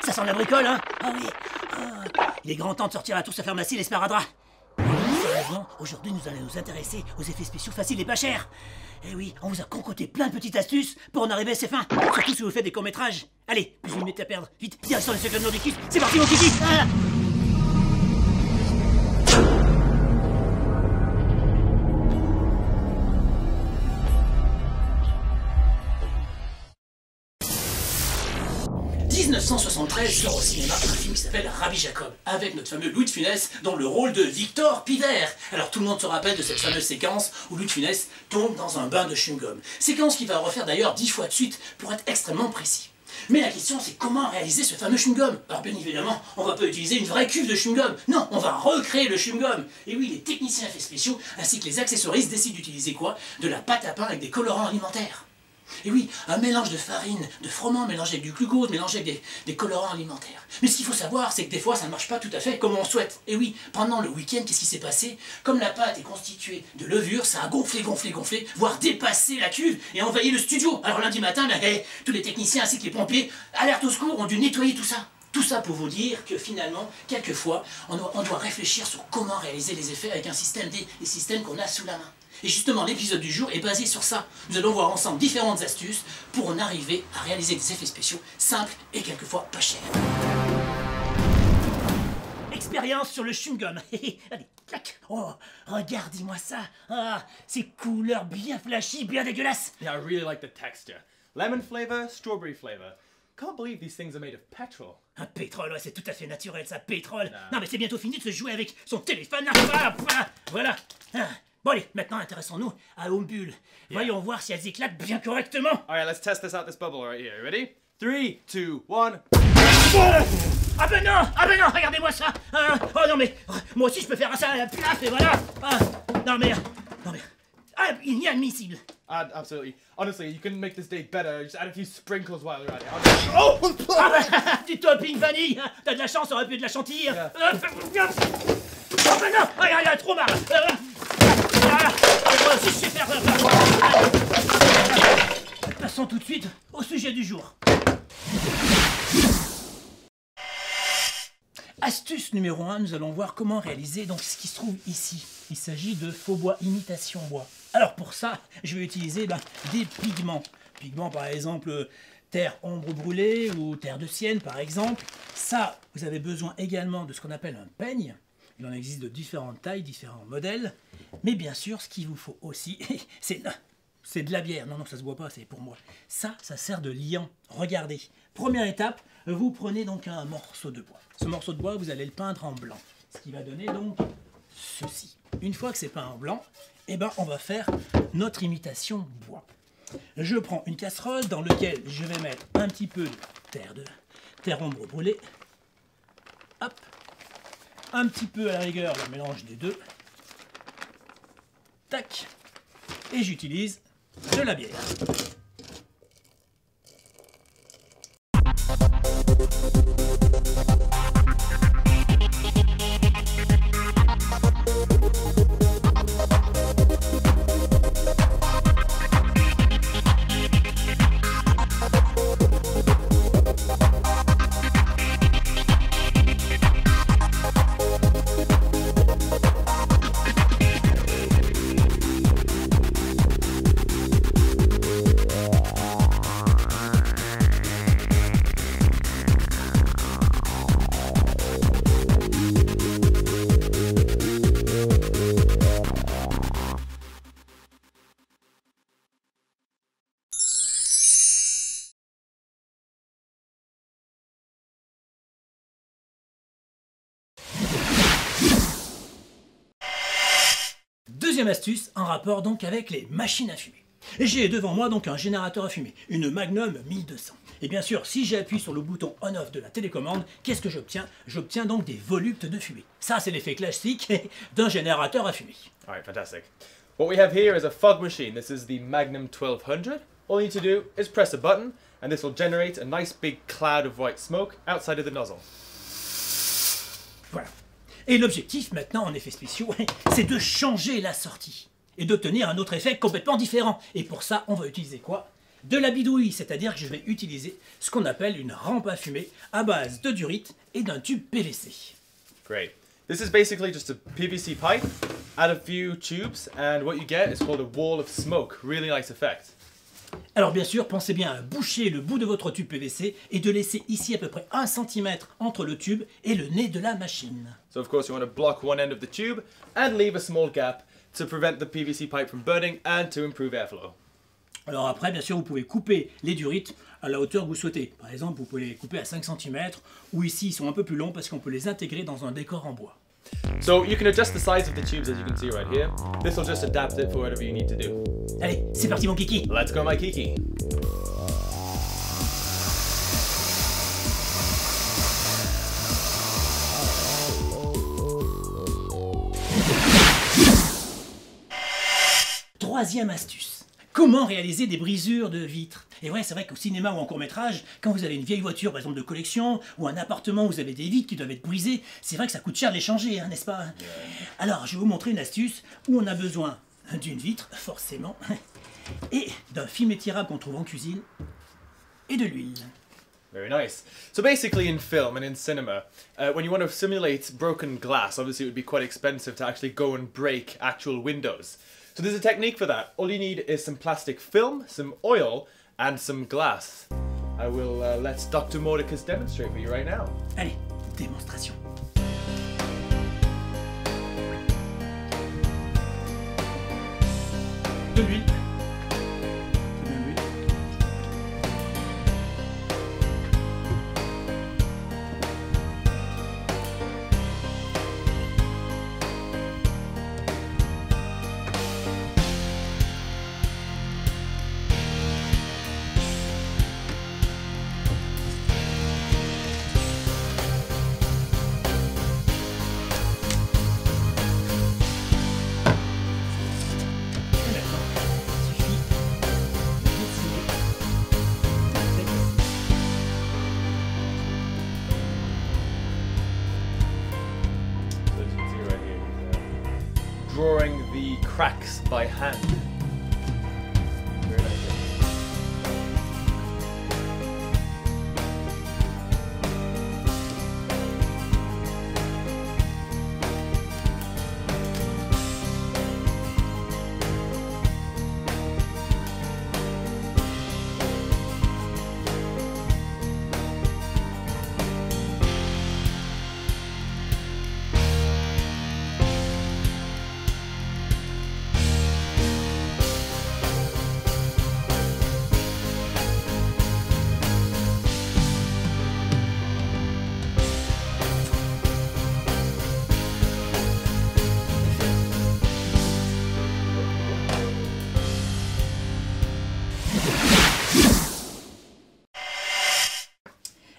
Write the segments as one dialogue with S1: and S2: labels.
S1: Ça sent la bricole, hein? Ah oui. Il est grand temps de sortir la tour à pharmacie et l'esparadrap. Sérieusement, aujourd'hui nous allons nous intéresser aux effets spéciaux faciles et pas chers. Eh oui, on vous a concocté plein de petites astuces pour en arriver à ses fins. Surtout si vous faites des courts-métrages. Allez, plus une minute à perdre. Vite, direction les secrets de Nordicus. C'est parti mon kiki. 1973 sort au cinéma un film qui s'appelle Rabbi Jacob, avec notre fameux Louis de Funès dans le rôle de Victor Pivert. Alors tout le monde se rappelle de cette fameuse séquence où Louis de Funès tombe dans un bain de chewing-gum. Séquence qu'il va refaire d'ailleurs 10 fois de suite pour être extrêmement précis. Mais la question c'est comment réaliser ce fameux chewing-gum. Alors bien évidemment, on va pas utiliser une vraie cuve de chewing-gum. Non, on va recréer le chewing-gum. Et oui, les techniciens effets spéciaux ainsi que les accessoristes décident d'utiliser quoi? De la pâte à pain avec des colorants alimentaires. Et oui, un mélange de farine, de froment mélangé avec du glucose, mélangé avec des colorants alimentaires. Mais ce qu'il faut savoir, c'est que des fois, ça ne marche pas tout à fait comme on souhaite. Et oui, pendant le week-end, qu'est-ce qui s'est passé? Comme la pâte est constituée de levure, ça a gonflé, voire dépassé la cuve et envahi le studio. Alors lundi matin, tous les techniciens ainsi que les pompiers, alerte au secours, ont dû nettoyer tout ça. Tout ça pour vous dire que finalement, quelquefois, on doit réfléchir sur comment réaliser les effets avec un système, des systèmes qu'on a sous la main. Et justement, l'épisode du jour est basé sur ça. Nous allons voir ensemble différentes astuces pour en arriver à réaliser des effets spéciaux simples et quelquefois pas chers. Expérience sur le chewing-gum. Allez, clac. Oh, regardez-moi ça. Ah, ces couleurs bien flashy, bien dégueulasses.
S2: Yeah, I really like the texture. Lemon flavor, strawberry flavor. Can't believe these things are made of petrol.
S1: Un pétrole, ouais, c'est tout à fait naturel ça, pétrole.
S2: Ah.
S1: Non mais c'est bientôt fini de se jouer avec son téléphone. Voilà. Bon allez, maintenant intéressons-nous à Homebull. Voyons voir si elles éclatent bien correctement.
S2: Alright, let's test this out, this bubble right here. Ready? 3, 2, 1.
S1: Ah ben non, regardez-moi ça. Oh non mais, moi aussi je peux faire ça à la plaf et voilà. Non mais, inadmissible.
S2: Absolutely. Honestly, you can make this day better. Just add a few sprinkles while you're at it. Oh!
S1: Du topping vanille. T'as de la chance, ça aurait pu être de la chantilly.
S2: Yeah.
S1: Oh ben non, il y a trop marre. Moi aussi je sais faire. Passons tout de suite au sujet du jour. Astuce numéro 1, nous allons voir comment réaliser donc ce qui se trouve ici. Il s'agit de faux bois, imitation bois. Alors pour ça, je vais utiliser des pigments. Pigments par exemple terre ombre brûlée ou terre de sienne par exemple. Ça, vous avez besoin également de ce qu'on appelle un peigne. Il en existe de différentes tailles, différents modèles. Mais bien sûr, ce qu'il vous faut aussi, c'est de la bière. Non, ça se boit pas, c'est pour moi. Ça sert de liant. Regardez. Première étape, vous prenez donc un morceau de bois. Ce morceau de bois, vous allez le peindre en blanc. Ce qui va donner donc ceci. Une fois que c'est peint en blanc, eh ben, on va faire notre imitation bois. Je prends une casserole dans laquelle je vais mettre un petit peu de terre ombre brûlée. Hop. Un petit peu à la rigueur le mélange des deux. Tac. Et j'utilise de la bière. Deuxième astuce, en rapport donc avec les machines à fumer. J'ai devant moi donc un générateur à fumer, une Magnum 1200. Et bien sûr, si j'appuie sur le bouton on-off de la télécommande, qu'est-ce que j'obtiens? J'obtiens donc des voluptes de fumée. Ça, c'est l'effet classique d'un générateur à fumer.
S2: Alright, fantastic. What we have here is a fog machine. This is the Magnum 1200. All you need to do is press a button, and this will generate a nice big cloud of white smoke outside of the nozzle.
S1: Voilà. Et l'objectif maintenant en effets spéciaux, c'est de changer la sortie et d'obtenir un autre effet complètement différent. Et pour ça, on va utiliser quoi? de la bidouille, c'est-à-dire que je vais utiliser ce qu'on appelle une rampe à fumée à base de durite et d'un tube PVC.
S2: Great. This is basically just a PVC pipe, add a few tubes, and what you get is called a wall of smoke. Really nice effect.
S1: Alors bien sûr, pensez bien à boucher le bout de votre tube PVC et de laisser ici à peu près 1 cm entre le tube et le nez de la machine.
S2: So of course you want to block one end of the tube and leave a small gap to prevent the PVC pipe from burning and to improve airflow.
S1: Alors après, bien sûr, vous pouvez couper les durites à la hauteur que vous souhaitez. Par exemple, vous pouvez les couper à 5 cm, ou ici ils sont un peu plus longs parce qu'on peut les intégrer dans un décor en bois.
S2: So you can adjust the size of the tubes as you can see right here. This will just adapt it for whatever you need to do.
S1: Allez, c'est parti mon kiki.
S2: Let's go my kiki.
S1: Troisième astuce. Comment réaliser des brisures de vitres? Et ouais, c'est vrai qu'au cinéma ou en court-métrage, quand vous avez une vieille voiture, par exemple de collection, ou un appartement où vous avez des vitres qui doivent être brisées, c'est vrai que ça coûte cher de les changer, hein, n'est-ce pas? Alors, je vais vous montrer une astuce où on a besoin d'une vitre, forcément, et d'un film étirable qu'on trouve en cuisine, et de l'huile.
S2: Very nice. So basically in film and in cinema, when you want to simulate broken glass, obviously it would be quite expensive to actually go and break actual windows. So there's a technique for that. All you need is some plastic film, some oil, and some glass. I will let Dr. Mordicus demonstrate for you right now.
S1: Allez, démonstration. De l'huile.
S2: Drawing the cracks by hand. Very nice.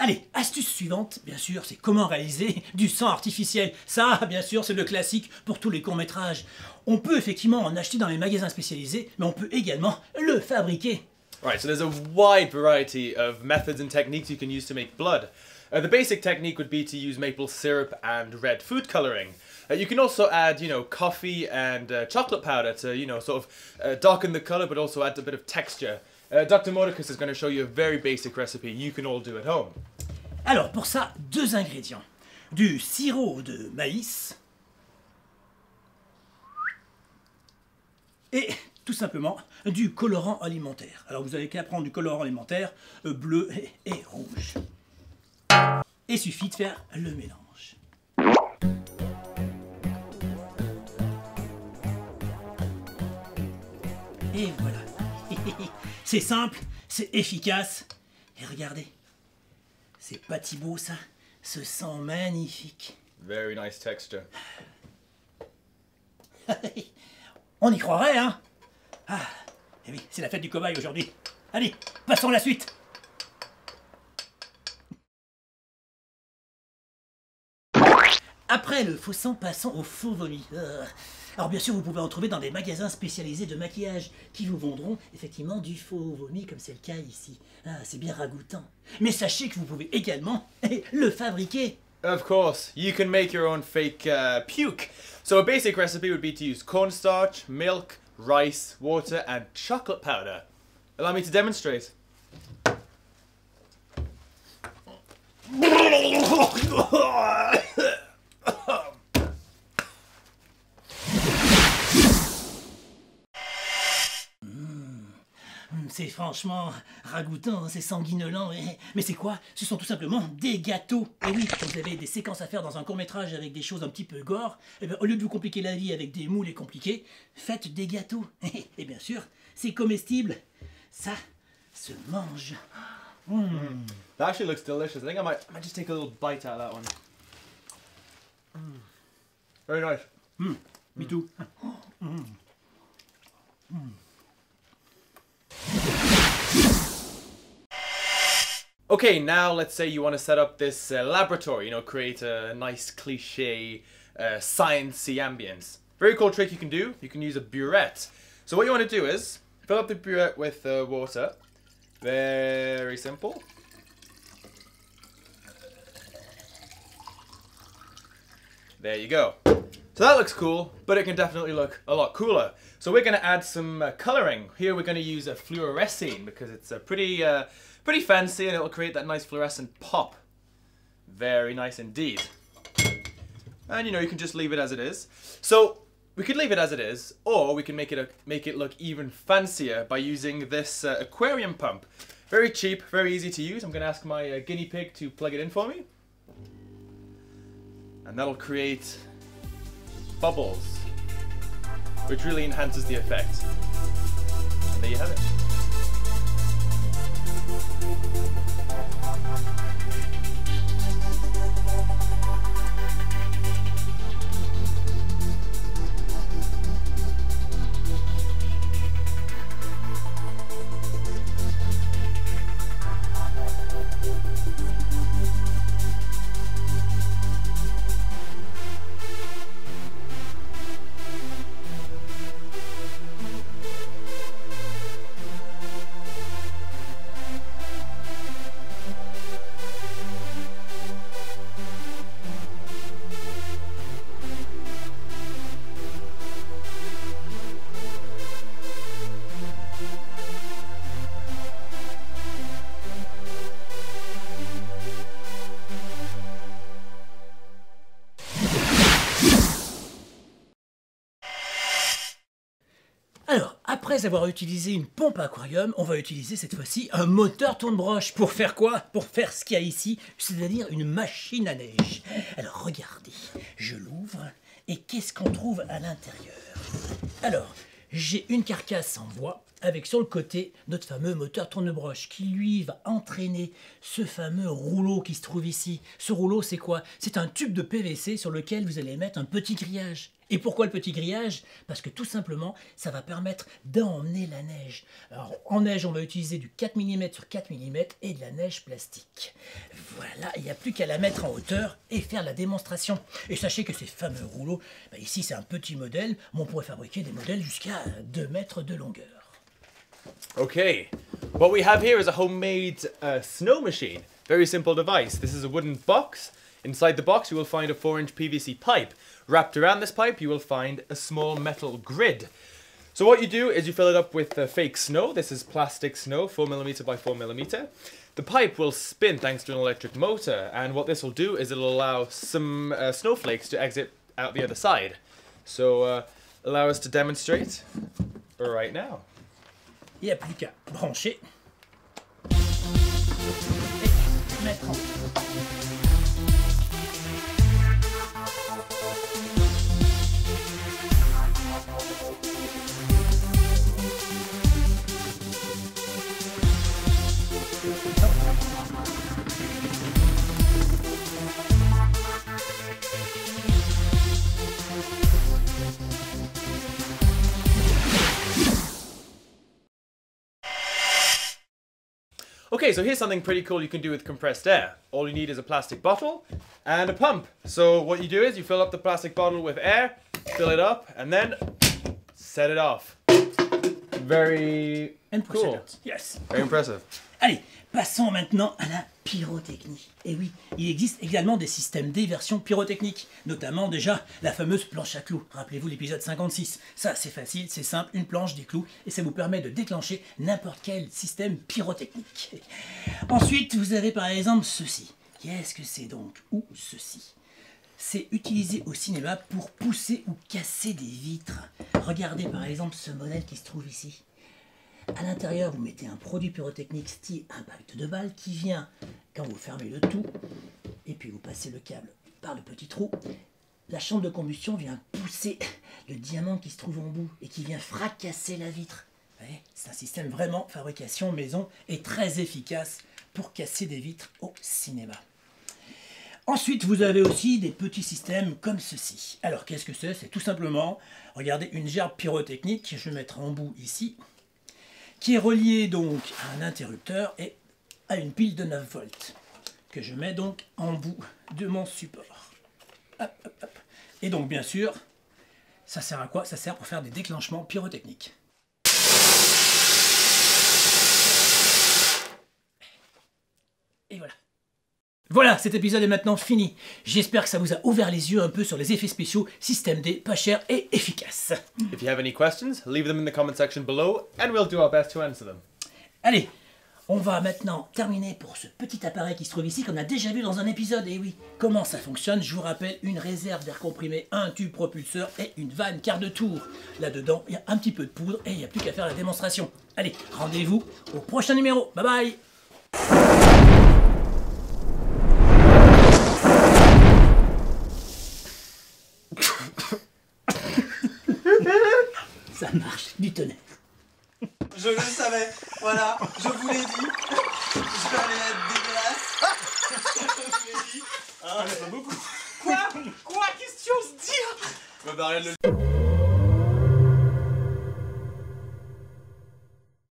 S1: Allez, astuce suivante, bien sûr, c'est comment réaliser du sang artificiel. Ça, bien sûr, c'est le classique pour tous les courts-métrages. On peut effectivement en acheter dans les magasins spécialisés, mais on peut également le fabriquer.
S2: Right, so there's a wide variety of methods and techniques you can use to make blood. The basic technique would be to use maple syrup and red food coloring. You can also add, coffee and chocolate powder to, sort of darken the color, but also add a bit of texture. Dr. Mordicus is going to show you a very basic recipe you can all do at home.
S1: Alors, pour ça, 2 ingrédients. Du sirop de maïs et tout simplement du colorant alimentaire. Alors, vous avez qu'à prendre du colorant alimentaire bleu et rouge. Il suffit de faire le mélange. Et voilà. C'est simple, c'est efficace. Et regardez, c'est pas Thibaut ça, ce sang magnifique.
S2: Very nice texture.
S1: On y croirait, hein? Ah, et oui, c'est la fête du cobaye aujourd'hui. Allez, passons à la suite. Après le faux sang, passons au faux vomi. Alors bien sûr, vous pouvez en trouver dans des magasins spécialisés de maquillage qui vous vendront effectivement du faux vomi comme c'est le cas ici. Ah, c'est bien ragoûtant. Mais sachez que vous pouvez également le fabriquer.
S2: Of course, you can make your own fake puke. So a basic recipe would be to use cornstarch, milk, rice, water and chocolate powder. Allow me to demonstrate.
S1: C'est franchement ragoûtant, c'est sanguinolent, mais c'est quoi? Ce sont tout simplement des gâteaux. Et oui, quand vous avez des séquences à faire dans un court-métrage avec des choses un petit peu gore, eh bien, au lieu de vous compliquer la vie avec des moules et compliqués, faites des gâteaux. Et bien sûr, c'est comestible. Ça se mange.
S2: That actually looks delicious. I think I might just take a little bite out of that one. Very nice.
S1: Me too.
S2: Okay, now let's say you want to set up this laboratory, you know, create a nice cliche science-y ambience. Very cool trick you can do. You can use a burette. So what you want to do is fill up the burette with water. Very simple. There you go. So that looks cool, but it can definitely look a lot cooler. So we're going to add some colouring. Here we're going to use a fluorescene because it's pretty fancy and it'll create that nice fluorescent pop. Very nice indeed. And you know, you can just leave it as it is. So we could leave it as it is, or we can make it look even fancier by using this aquarium pump. Very cheap, very easy to use. I'm going to ask my guinea pig to plug it in for me. And that'll create bubbles, which really enhances the effect. And there you have it.
S1: Alors, après avoir utilisé une pompe à aquarium, on va utiliser cette fois-ci un moteur tourne-broche. Pour faire quoi? Pour faire ce qu'il y a ici, c'est-à-dire une machine à neige. Alors, regardez, je l'ouvre, et qu'est-ce qu'on trouve à l'intérieur? Alors, j'ai une carcasse en bois, avec sur le côté notre fameux moteur tourne-broche qui lui va entraîner ce fameux rouleau qui se trouve ici. Ce rouleau, c'est quoi? C'est un tube de PVC sur lequel vous allez mettre un petit grillage. Et pourquoi le petit grillage? Parce que tout simplement, ça va permettre d'emmener la neige. Alors, en neige, on va utiliser du 4 mm sur 4 mm et de la neige plastique. Voilà, il n'y a plus qu'à la mettre en hauteur et faire la démonstration. Et sachez que ces fameux rouleaux, ici c'est un petit modèle, mais on pourrait fabriquer des modèles jusqu'à 2 mètres de longueur.
S2: Okay, what we have here is a homemade snow machine. Very simple device. This is a wooden box. Inside the box you will find a 4-inch PVC pipe. Wrapped around this pipe you will find a small metal grid. So what you do is you fill it up with fake snow. This is plastic snow, 4mm by 4mm. The pipe will spin thanks to an electric motor, and what this will do is it'll allow some snowflakes to exit out the other side. So allow us to demonstrate right now.
S1: Il n'y a plus qu'à brancher et mettre en place.
S2: Okay, so here's something pretty cool you can do with compressed air. All you need is a plastic bottle and a pump. So what you do is you fill up the plastic bottle with air, fill it up, and then set it off. Very cool.
S1: Yes.
S2: Very impressive.
S1: Allez, passons maintenant à la pyrotechnie. Et oui, il existe également des systèmes D version pyrotechnique, notamment déjà la fameuse planche à clous. Rappelez-vous l'épisode 56. Ça, c'est facile, c'est simple, une planche, des clous, et ça vous permet de déclencher n'importe quel système pyrotechnique. Ensuite, vous avez par exemple ceci. Qu'est-ce que c'est donc? Ou ceci. C'est utilisé au cinéma pour pousser ou casser des vitres. Regardez par exemple ce modèle qui se trouve ici. À l'intérieur, vous mettez un produit pyrotechnique style impact de balle qui vient, quand vous fermez le tout, et puis vous passez le câble par le petit trou, la chambre de combustion vient pousser le diamant qui se trouve en bout et qui vient fracasser la vitre. C'est un système vraiment fabrication maison et très efficace pour casser des vitres au cinéma. Ensuite, vous avez aussi des petits systèmes comme ceci. Alors, qu'est-ce que c'est? C'est tout simplement, regardez, une gerbe pyrotechnique, je vais mettre en bout ici, qui est reliée donc à un interrupteur et à une pile de 9 volts, que je mets donc en bout de mon support. Hop, hop, hop. Et donc, bien sûr, ça sert à quoi? Ça sert pour faire des déclenchements pyrotechniques. Et voilà. Voilà, cet épisode est maintenant fini. J'espère que ça vous a ouvert les yeux un peu sur les effets spéciaux Système D, pas cher et efficace.
S2: If you have any questions, leave them in the comment section below and we'll do our best to answer them.
S1: Allez, on va maintenant terminer pour ce petit appareil qui se trouve ici qu'on a déjà vu dans un épisode. Et oui, comment ça fonctionne? Je vous rappelle, une réserve d'air comprimé, un tube propulseur et une vanne quart de tour. Là-dedans, il y a un petit peu de poudre et il n'y a plus qu'à faire la démonstration. Allez, rendez-vous au prochain numéro. Bye bye. Ça marche, du tonnerre.
S3: Je le savais, voilà, je vous l'ai dit. Je vais aller être dégueulasse. Je vous l'ai dit.
S2: Ah, pas beaucoup.
S3: Quoi? Qu'est-ce que tu oses dire?
S2: Bah, rien de le...